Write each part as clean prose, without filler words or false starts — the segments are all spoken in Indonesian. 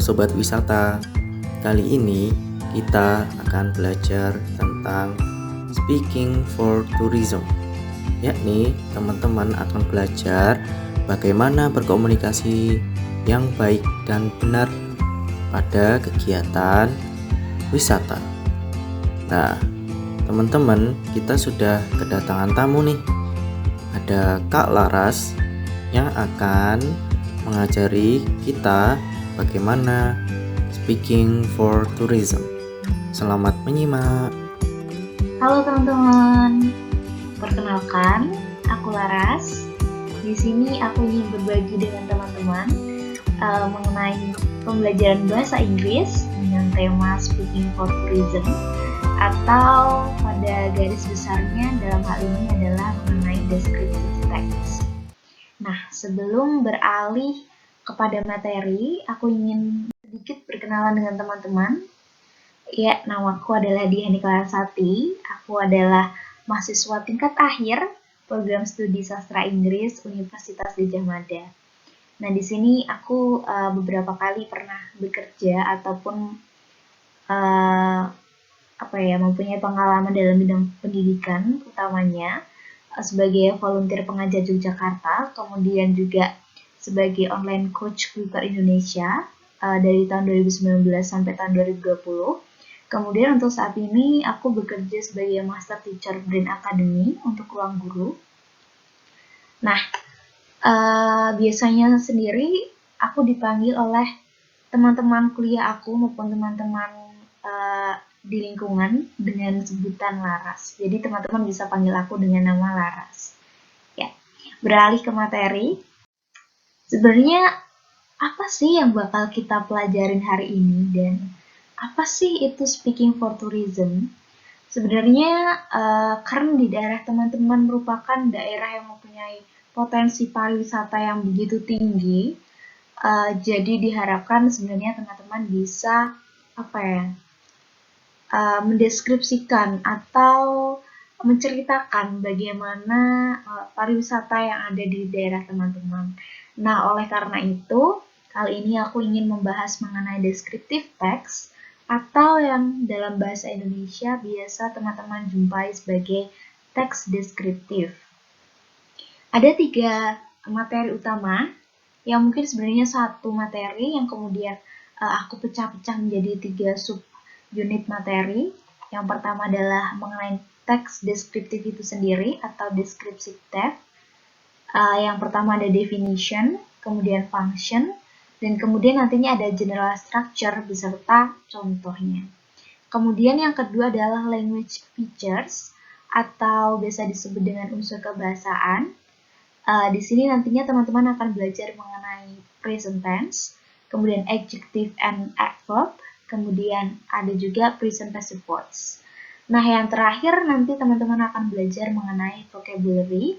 Sobat Wisata, kali ini kita akan belajar tentang Speaking for Tourism, yakni teman-teman akan belajar bagaimana berkomunikasi yang baik dan benar pada kegiatan wisata. Nah, teman-teman, kita sudah kedatangan tamu nih. Ada Kak Laras yang akan mengajari kita bagaimana speaking for tourism. Selamat menyimak. Halo teman-teman, perkenalkan, aku Laras. Di sini aku ingin berbagi dengan teman-teman mengenai pembelajaran bahasa Inggris dengan tema speaking for tourism, atau pada garis besarnya dalam hal ini adalah mengenai descriptive text. Nah, sebelum beralih kepada materi, aku ingin sedikit berkenalan dengan teman-teman. Ya, namaku adalah Diani Clarasati. Aku adalah mahasiswa tingkat akhir program studi sastra Inggris Universitas Gadjah Mada. Nah, di sini aku beberapa kali pernah bekerja ataupun mempunyai pengalaman dalam bidang pendidikan, utamanya sebagai volunteer pengajar Yogyakarta, kemudian juga sebagai online coach Kuiper Indonesia dari tahun 2019 sampai tahun 2020. Kemudian untuk saat ini aku bekerja sebagai Master Teacher Brain Academy untuk ruang guru. Nah, biasanya sendiri aku dipanggil oleh teman-teman kuliah aku maupun teman-teman di lingkungan dengan sebutan Laras. Jadi teman-teman bisa panggil aku dengan nama Laras. Ya, beralih ke materi. Sebenarnya apa sih yang bakal kita pelajarin hari ini dan apa sih itu speaking for tourism? Sebenarnya karena di daerah teman-teman merupakan daerah yang mempunyai potensi pariwisata yang begitu tinggi, jadi diharapkan sebenarnya teman-teman bisa mendeskripsikan atau menceritakan bagaimana pariwisata yang ada di daerah teman-teman. Nah, oleh karena itu, kali ini aku ingin membahas mengenai descriptive text atau yang dalam bahasa Indonesia biasa teman-teman jumpai sebagai teks deskriptif. Ada 3 materi utama yang mungkin sebenarnya satu materi yang kemudian aku pecah-pecah menjadi 3 sub unit materi. Yang pertama adalah mengenai teks deskriptif itu sendiri atau descriptive text. Yang pertama ada definition, kemudian function, dan kemudian nantinya ada general structure beserta contohnya. Kemudian yang kedua adalah language features atau biasa disebut dengan unsur kebahasaan. Di sini nantinya teman-teman akan belajar mengenai present tense, kemudian adjective and adverb, kemudian ada juga present passive voice. Nah, yang terakhir nanti teman-teman akan belajar mengenai vocabulary,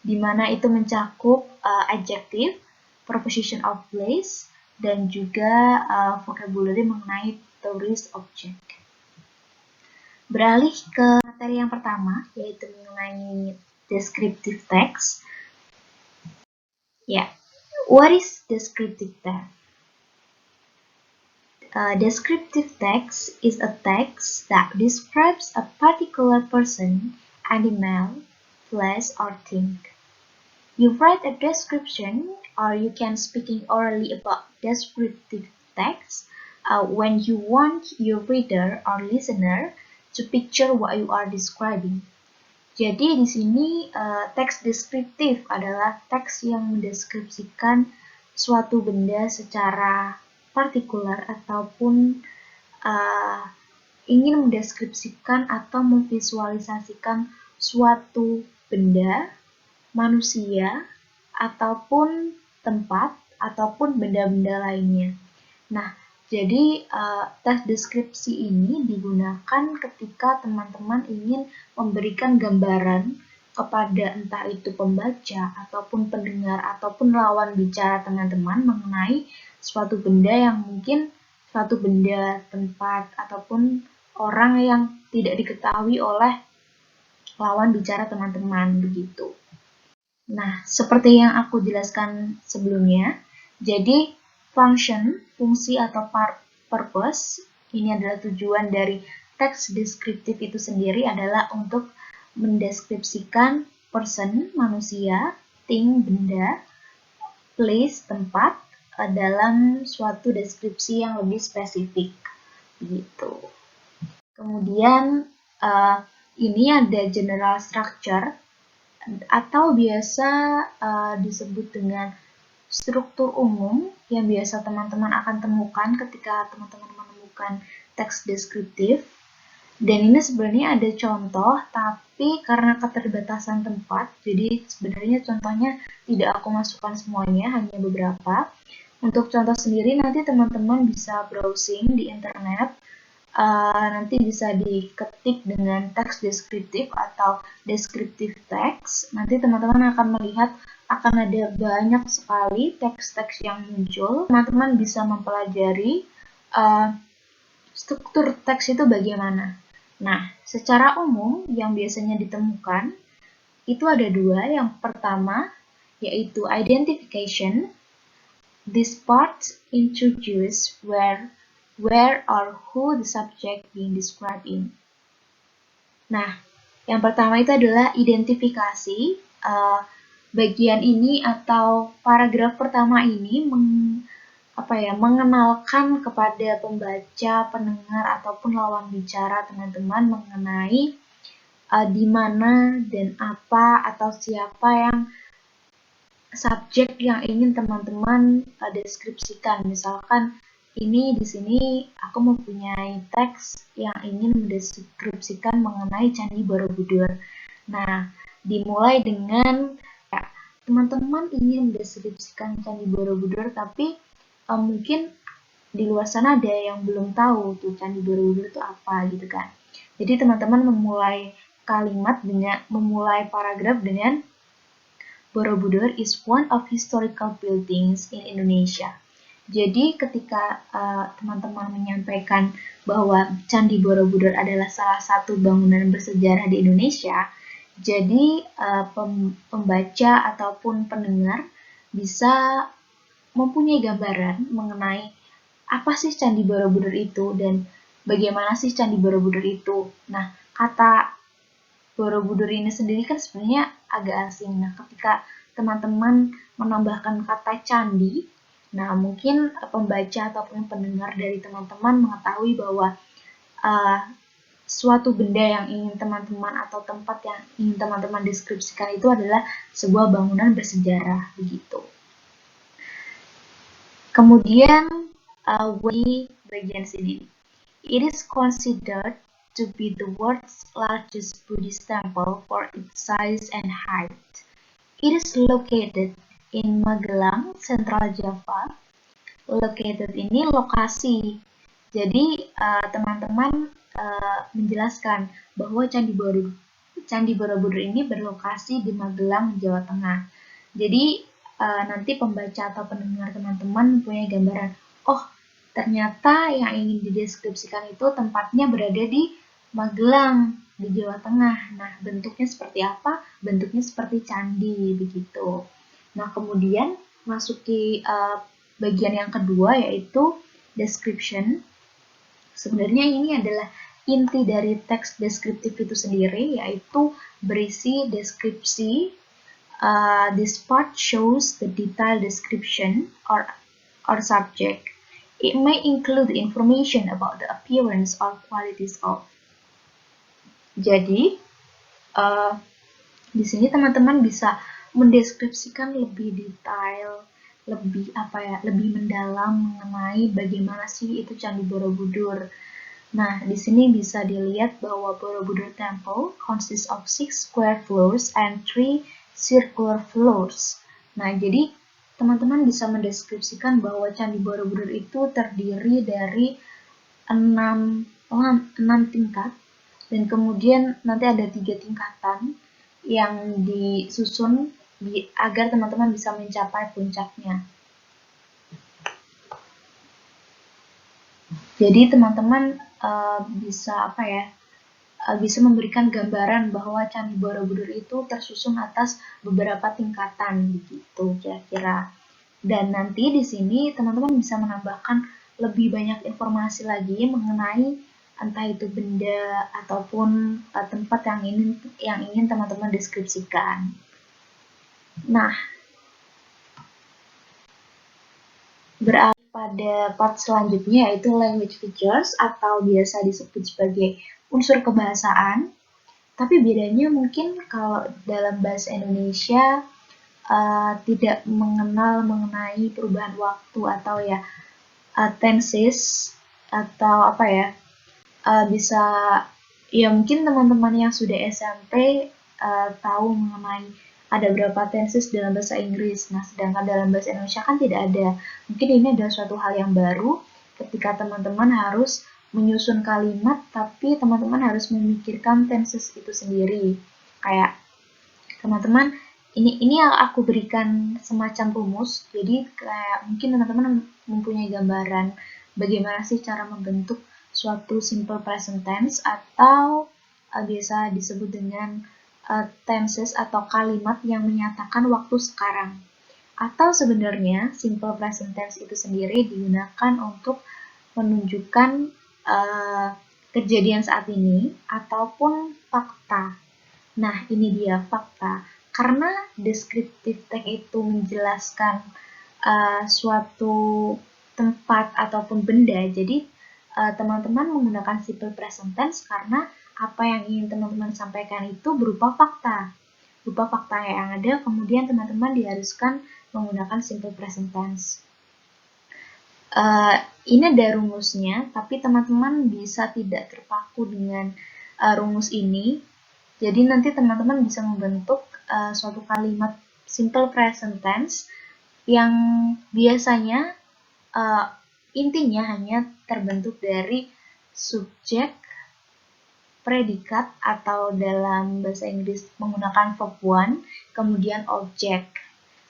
di mana itu mencakup adjective, preposition of place, dan juga vocabulary mengenai tourist object. Beralih ke materi yang pertama, yaitu mengenai descriptive text. What is descriptive text? Descriptive text is a text that describes a particular person, animal, place, or thing. You write a description, or you can speaking orally about descriptive text when you want your reader or listener to picture what you are describing. Jadi di sini teks deskriptif adalah teks yang mendeskripsikan suatu benda secara partikular ataupun ingin mendeskripsikan atau memvisualisasikan suatu benda, manusia, ataupun tempat, ataupun benda-benda lainnya. Nah, jadi teks deskripsi ini digunakan ketika teman-teman ingin memberikan gambaran kepada entah itu pembaca, ataupun pendengar, ataupun lawan bicara teman-teman mengenai suatu benda yang mungkin suatu benda, tempat, ataupun orang yang tidak diketahui oleh lawan bicara teman-teman begitu. Nah, seperti yang aku jelaskan sebelumnya, jadi Function, fungsi atau purpose, ini adalah tujuan dari teks deskriptif itu sendiri adalah untuk mendeskripsikan person, manusia, thing, benda, place, tempat, dalam suatu deskripsi yang lebih spesifik. Gitu. Kemudian ini ada general structure atau biasa disebut dengan struktur umum yang biasa teman-teman akan temukan ketika teman-teman menemukan teks deskriptif. Dan ini sebenarnya ada contoh, tapi karena keterbatasan tempat, jadi sebenarnya contohnya tidak aku masukkan semuanya, hanya beberapa. Untuk contoh sendiri nanti teman-teman bisa browsing di internet, nanti bisa diketik dengan teks deskriptif atau deskriptif text. Nanti teman-teman akan melihat akan ada banyak sekali teks-teks yang muncul. Teman-teman bisa mempelajari struktur teks itu bagaimana. Nah, secara umum yang biasanya ditemukan itu ada dua. Yang pertama yaitu identification. This part introduce where or who the subject being described in. Nah, yang pertama itu adalah identifikasi. Bagian ini atau paragraf pertama ini mengenalkan kepada pembaca, pendengar ataupun lawan bicara teman-teman mengenai di mana dan apa atau siapa yang subjek yang ingin teman-teman deskripsikan. Misalkan ini di sini aku mempunyai teks yang ingin mendeskripsikan mengenai Candi Borobudur. Nah, dimulai dengan teman-teman ingin mendeskripsikan Candi Borobudur, tapi mungkin di luar sana ada yang belum tahu tuh Candi Borobudur itu apa gitu kan. Jadi teman-teman memulai memulai paragraf dengan Borobudur is one of historical buildings in Indonesia. Jadi ketika teman-teman menyampaikan bahwa Candi Borobudur adalah salah satu bangunan bersejarah di Indonesia, jadi pembaca ataupun pendengar bisa mempunyai gambaran mengenai apa sih Candi Borobudur itu dan bagaimana sih Candi Borobudur itu. Nah, kata Borobudur ini sendiri kan sebenarnya agak asing. Nah, ketika teman-teman menambahkan kata candi, nah mungkin pembaca ataupun pendengar dari teman-teman mengetahui bahwa suatu benda yang ingin teman-teman atau tempat yang ingin teman-teman deskripsikan itu adalah sebuah bangunan bersejarah begitu. Kemudian bagian sini, it is considered to be the world's largest Buddhist temple for its size and height. It is located in Magelang, Central Java. Located ini lokasi. Jadi teman-teman menjelaskan bahwa Candi Borobudur ini berlokasi di Magelang, Jawa Tengah. Jadi nanti pembaca atau pendengar teman-teman punya gambaran, oh ternyata yang ingin dideskripsikan itu tempatnya berada di Magelang, di Jawa Tengah. Nah, bentuknya seperti apa? Bentuknya seperti candi, begitu. Nah, kemudian masuki bagian yang kedua yaitu description. Sebenarnya ini adalah inti dari teks deskriptif itu sendiri, yaitu berisi deskripsi. This part shows the detailed description or subject. It may include information about the appearance or qualities of. Jadi, di sini teman-teman bisa mendeskripsikan lebih detail, lebih mendalam mengenai bagaimana sih itu Candi Borobudur. Nah, di sini bisa dilihat bahwa Borobudur Temple consists of 6 square floors and 3 circular floors. Nah, jadi teman-teman bisa mendeskripsikan bahwa Candi Borobudur itu terdiri dari 6 tingkat, dan kemudian nanti ada 3 tingkatan yang disusun agar teman-teman bisa mencapai puncaknya. Jadi teman-teman bisa bisa memberikan gambaran bahwa Candi Borobudur itu tersusun atas beberapa tingkatan begitu kira-kira. Dan nanti di sini teman-teman bisa menambahkan lebih banyak informasi lagi mengenai entah itu benda ataupun tempat yang ingin teman-teman deskripsikan. Nah, beralih pada part selanjutnya yaitu language features atau biasa disebut sebagai unsur kebahasaan. Tapi bedanya mungkin kalau dalam bahasa Indonesia tidak mengenal mengenai perubahan waktu atau ya tenses atau apa ya, bisa ya mungkin teman-teman yang sudah SMP tahu mengenai ada berapa tenses dalam bahasa Inggris. Nah, sedangkan dalam bahasa Indonesia kan tidak ada. Mungkin ini adalah suatu hal yang baru ketika teman-teman harus menyusun kalimat, tapi teman-teman harus memikirkan tenses itu sendiri. Kayak teman-teman, ini yang aku berikan semacam rumus. Jadi kayak mungkin teman-teman mempunyai gambaran bagaimana sih cara membentuk suatu simple present tense atau biasa disebut dengan tenses atau kalimat yang menyatakan waktu sekarang. Atau sebenarnya simple present tense itu sendiri digunakan untuk menunjukkan kejadian saat ini ataupun fakta. Nah, ini dia fakta. Karena descriptive text itu menjelaskan suatu tempat ataupun benda, jadi teman-teman menggunakan simple present tense karena apa yang ingin teman-teman sampaikan itu berupa fakta. Berupa fakta yang ada, kemudian teman-teman diharuskan menggunakan simple present tense. Ini ada rumusnya, tapi teman-teman bisa tidak terpaku dengan rumus ini. Jadi nanti teman-teman bisa membentuk suatu kalimat simple present tense yang biasanya intinya hanya terbentuk dari subjek, predikat atau dalam bahasa Inggris menggunakan verb one, kemudian objek.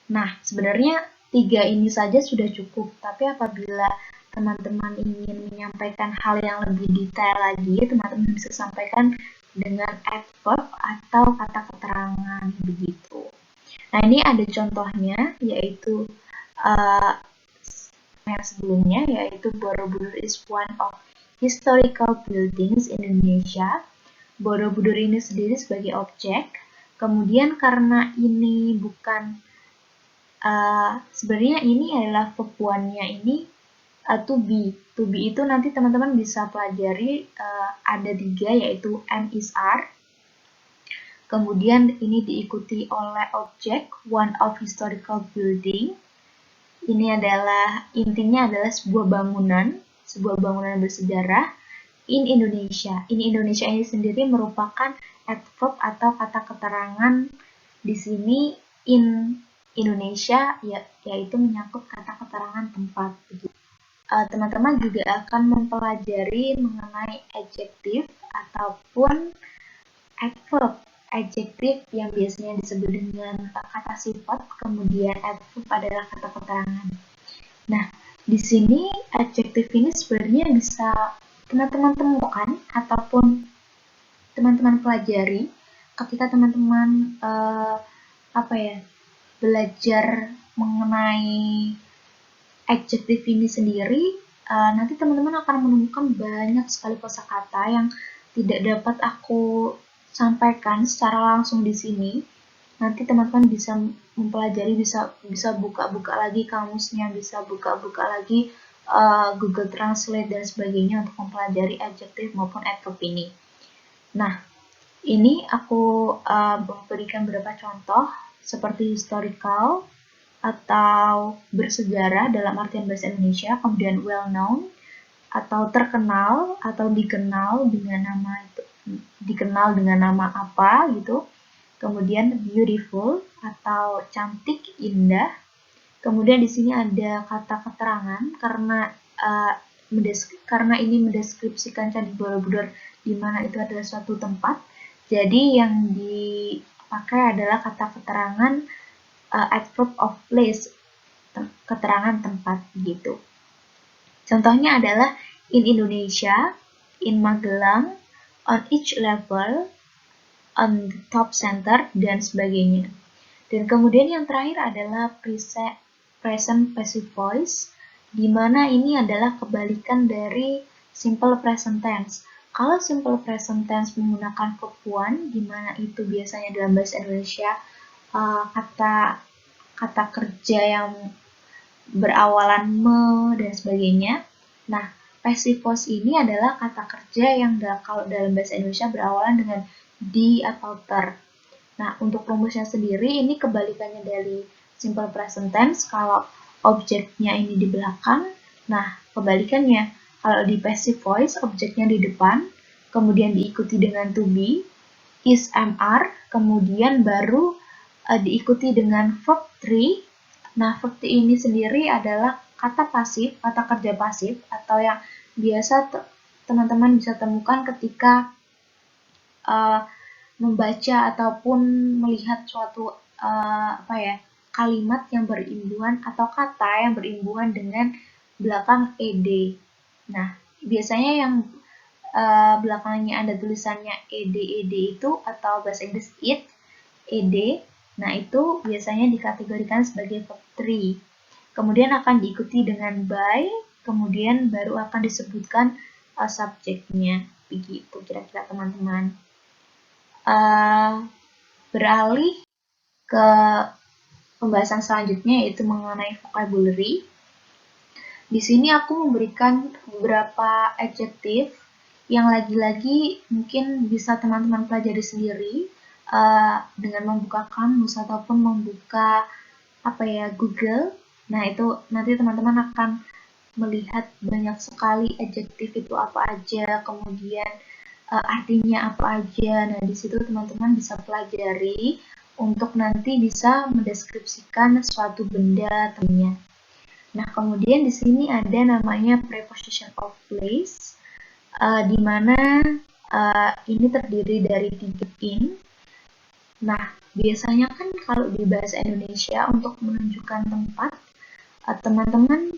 Nah, sebenarnya 3 ini saja sudah cukup, tapi apabila teman-teman ingin menyampaikan hal yang lebih detail lagi, teman-teman bisa sampaikan dengan adverb atau kata keterangan begitu. Nah, ini ada contohnya, yaitu yang sebelumnya, yaitu Borobudur is one of historical buildings Indonesia. Borobudur ini sendiri sebagai objek. Kemudian karena ini bukan sebenarnya ini adalah verb one-nya ini to be. To be itu nanti teman-teman bisa pelajari ada 3, yaitu am is are. Kemudian ini diikuti oleh objek one of historical building. Ini adalah intinya adalah sebuah bangunan bersejarah in Indonesia. In Indonesia ini sendiri merupakan adverb atau kata keterangan di sini in Indonesia, yaitu menyangkut kata keterangan tempat. Teman-teman juga akan mempelajari mengenai adjektif ataupun adverb. Adjektif yang biasanya disebut dengan kata sifat, kemudian adverb adalah kata keterangan. Nah, di sini adjektif ini sebenarnya bisa teman-teman temukan ataupun teman-teman pelajari ketika teman-teman belajar mengenai adjektif ini sendiri. Nanti teman-teman akan menemukan banyak sekali kosakata yang tidak dapat aku sampaikan secara langsung di sini. Nanti teman-teman bisa mempelajari, bisa buka-buka lagi kamusnya, bisa buka-buka lagi Google Translate dan sebagainya untuk mempelajari adjektif maupun adverb ini. Nah, ini aku memberikan beberapa contoh seperti historical atau bersejarah dalam artian bahasa Indonesia, kemudian well known atau terkenal atau dikenal dengan nama apa gitu. Kemudian beautiful atau cantik, indah. Kemudian di sini ada kata keterangan karena ini mendeskripsikan Candi Borobudur di mana itu adalah suatu tempat. Jadi yang dipakai adalah kata keterangan adverb of place, keterangan tempat gitu. Contohnya adalah in Indonesia, in Magelang, on each level, on the top center, dan sebagainya. Dan kemudian yang terakhir adalah present passive voice, di mana ini adalah kebalikan dari simple present tense. Kalau simple present tense menggunakan verb one, di mana itu biasanya dalam bahasa Indonesia kata kerja yang berawalan me dan sebagainya. Nah, passive voice ini adalah kata kerja yang kalau dalam bahasa Indonesia berawalan dengan di atau ter. Nah, untuk rumusnya sendiri ini kebalikannya dari simple present tense. Kalau objeknya ini di belakang, nah kebalikannya. Kalau di passive voice, objeknya di depan, kemudian diikuti dengan to be, is, am, are, kemudian baru diikuti dengan verb 3. Nah, verb 3 ini sendiri adalah kata pasif, kata kerja pasif, atau yang biasa teman-teman bisa temukan ketika membaca ataupun melihat suatu kalimat yang berimbuhan atau kata yang berimbuhan dengan belakang ed. Nah, biasanya yang belakangnya ada tulisannya ed itu atau bahasa Inggris it, ed. Nah, itu biasanya dikategorikan sebagai verb 3. Kemudian akan diikuti dengan by, kemudian baru akan disebutkan subjeknya. Begitu kira-kira teman-teman. Beralih ke pembahasan selanjutnya, yaitu mengenai vocabulary. Di sini aku memberikan beberapa adjektif yang lagi-lagi mungkin bisa teman-teman pelajari sendiri dengan membuka kamus ataupun membuka Google. Nah, itu nanti teman-teman akan melihat banyak sekali adjektif itu apa aja, kemudian artinya apa aja. Nah, di situ teman-teman bisa pelajari untuk nanti bisa mendeskripsikan suatu benda temannya. Nah, kemudian di sini ada namanya preposition of place, di mana ini terdiri dari 3 in. Nah, biasanya kan kalau di bahasa Indonesia untuk menunjukkan tempat, teman-teman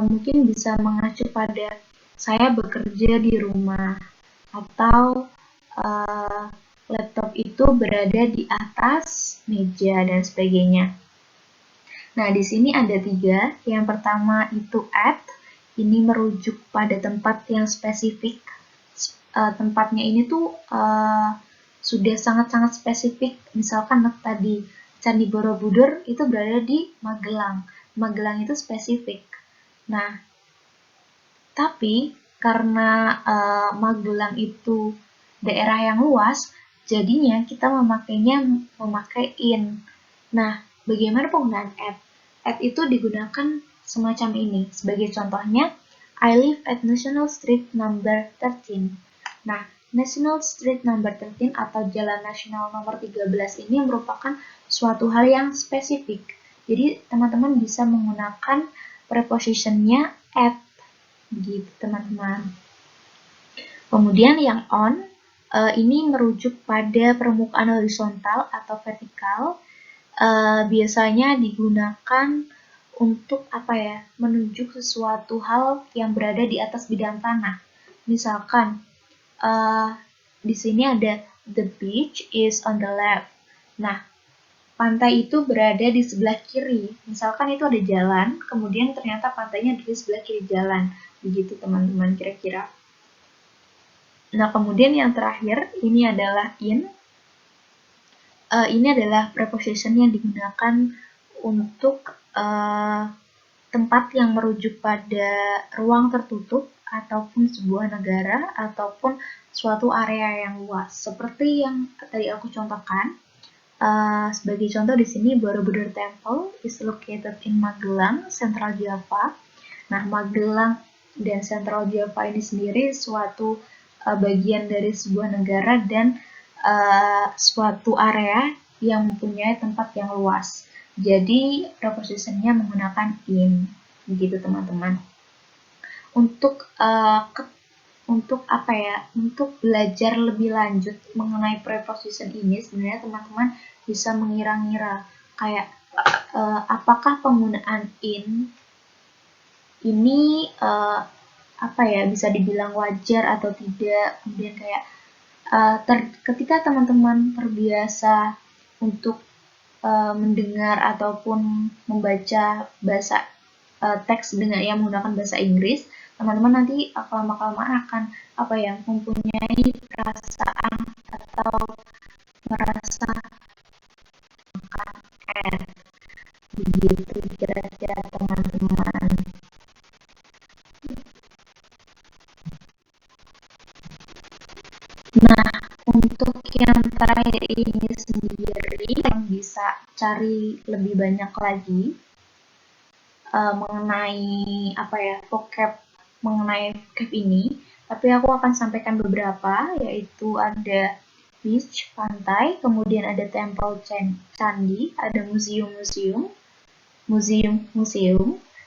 mungkin bisa mengacu pada saya bekerja di rumah, atau laptop itu berada di atas meja dan sebagainya. Nah, di sini ada 3. Yang pertama itu at, ini merujuk pada tempat yang spesifik. Tempatnya ini tuh sudah sangat-sangat spesifik. Misalkan tadi Candi Borobudur itu berada di Magelang. Magelang itu spesifik. Nah, tapi karena Magelang itu daerah yang luas, jadinya kita memakai in. Nah, bagaimana penggunaan at? At itu digunakan semacam ini. Sebagai contohnya, I live at National Street number 13. Nah, National Street number 13 atau Jalan Nasional nomor 13 ini merupakan suatu hal yang spesifik. Jadi, teman-teman bisa menggunakan prepositionnya at. Gitu, teman-teman. Kemudian yang on, ini merujuk pada permukaan horizontal atau vertikal. Biasanya digunakan untuk menunjuk sesuatu hal yang berada di atas bidang tanah. Misalkan di sini ada the beach is on the left. Nah, pantai itu berada di sebelah kiri. Misalkan itu ada jalan, kemudian ternyata pantainya di sebelah kiri jalan. Begitu teman-teman kira-kira. Nah, kemudian yang terakhir ini adalah in. Ini adalah preposition yang digunakan untuk tempat yang merujuk pada ruang tertutup ataupun sebuah negara ataupun suatu area yang luas. Seperti yang tadi aku contohkan. Sebagai contoh di sini Borobudur Temple is located in Magelang, Central Java. Nah, Magelang dan Central Java ini sendiri suatu bagian dari sebuah negara dan suatu area yang mempunyai tempat yang luas. Jadi prepositionnya menggunakan in, begitu teman-teman. Untuk belajar lebih lanjut mengenai preposition ini, sebenarnya teman-teman bisa mengira-ngira kayak apakah penggunaan in ini bisa dibilang wajar atau tidak. Kemudian kayak ketika teman-teman terbiasa untuk mendengar ataupun membaca bahasa teks dengan yang menggunakan bahasa Inggris, teman-teman nanti lama-kelamaan akan mempunyai perasaan atau merasa makan begitu kira-kira teman-teman. Nah, untuk yang terakhir ini sendiri yang bisa cari lebih banyak lagi mengenai vocab ini, tapi aku akan sampaikan beberapa, yaitu ada beach, pantai, kemudian ada temple, candi, ada museum,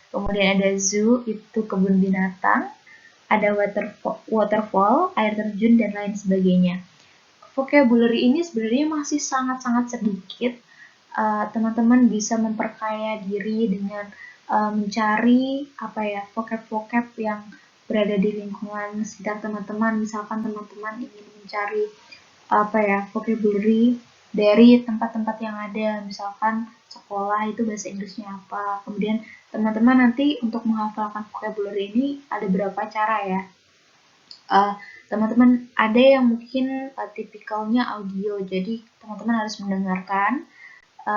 kemudian ada zoo, itu kebun binatang, ada waterfall, air terjun, dan lain sebagainya. Vocabulary ini sebenarnya masih sangat-sangat sedikit. Teman-teman bisa memperkaya diri dengan mencari vocab-vocab yang berada di lingkungan sekitar teman-teman. Misalkan teman-teman ingin mencari vocabulary dari tempat-tempat yang ada, misalkan sekolah itu bahasa Inggrisnya apa. Kemudian teman-teman nanti untuk menghafalkan vocabulary ini ada beberapa cara ya. Teman-teman ada yang mungkin tipikalnya audio, jadi teman-teman harus mendengarkan,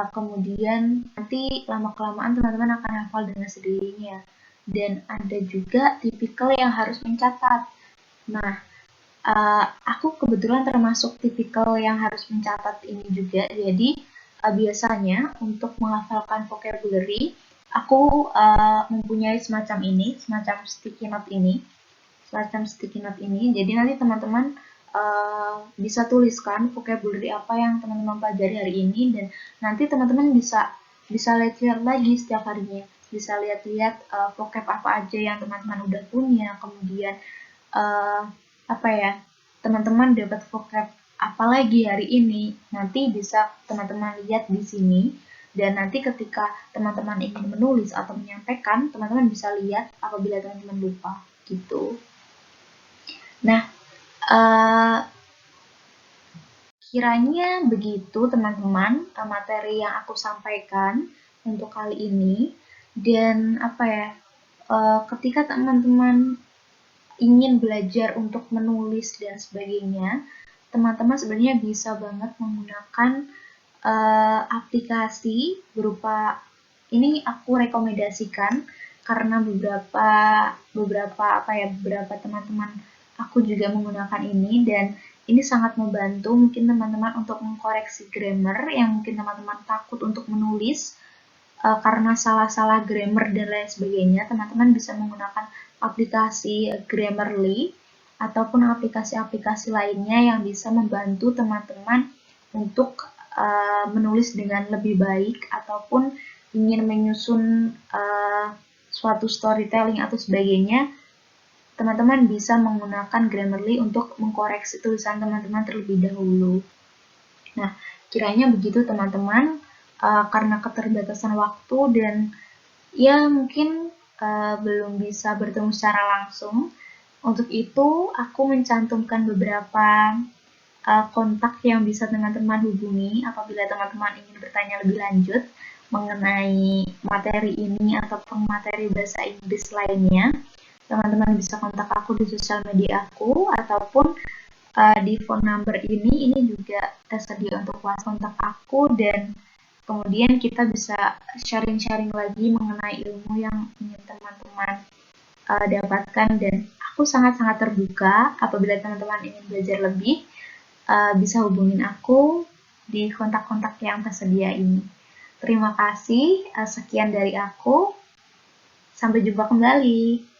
kemudian nanti lama-kelamaan teman-teman akan hafal dengan sendirinya. Dan ada juga tipikal yang harus mencatat. Nah, aku kebetulan termasuk tipikal yang harus mencatat ini juga, jadi biasanya untuk menghafalkan vocabulary, aku mempunyai semacam sticky note ini, jadi nanti teman-teman bisa tuliskan vocabulary apa yang teman-teman pelajari hari ini, dan nanti teman-teman bisa lihat-lihat lagi setiap harinya, bisa lihat-lihat vocab apa aja yang teman-teman udah punya, kemudian teman-teman dapat vocab apa lagi hari ini, nanti bisa teman-teman lihat di sini, dan nanti ketika teman-teman ingin menulis atau menyampaikan, teman-teman bisa lihat apabila teman-teman lupa gitu. Nah, kiranya begitu teman-teman materi yang aku sampaikan untuk kali ini. Dan ketika teman-teman ingin belajar untuk menulis dan sebagainya, teman-teman sebenarnya bisa banget menggunakan aplikasi berupa ini, aku rekomendasikan karena beberapa teman-teman aku juga menggunakan ini, dan ini sangat membantu mungkin teman-teman untuk mengkoreksi grammar yang mungkin teman-teman takut untuk menulis karena salah-salah grammar dan lain sebagainya. Teman-teman bisa menggunakan aplikasi Grammarly ataupun aplikasi-aplikasi lainnya yang bisa membantu teman-teman untuk menulis dengan lebih baik, ataupun ingin menyusun suatu storytelling atau sebagainya, teman-teman bisa menggunakan Grammarly untuk mengkoreksi tulisan teman-teman terlebih dahulu. Nah, kiranya begitu teman-teman, karena keterbatasan waktu dan ya mungkin belum bisa bertemu secara langsung. Untuk itu, aku mencantumkan beberapa kontak yang bisa teman-teman hubungi apabila teman-teman ingin bertanya lebih lanjut mengenai materi ini ataupun materi bahasa Inggris lainnya. Teman-teman bisa kontak aku di sosial media aku, ataupun di phone number ini juga tersedia untuk kontak aku, dan kemudian kita bisa sharing-sharing lagi mengenai ilmu yang ingin teman-teman dapatkan, dan aku sangat-sangat terbuka apabila teman-teman ingin belajar lebih, bisa hubungin aku di kontak-kontak yang tersedia ini. Terima kasih, sekian dari aku. Sampai jumpa kembali.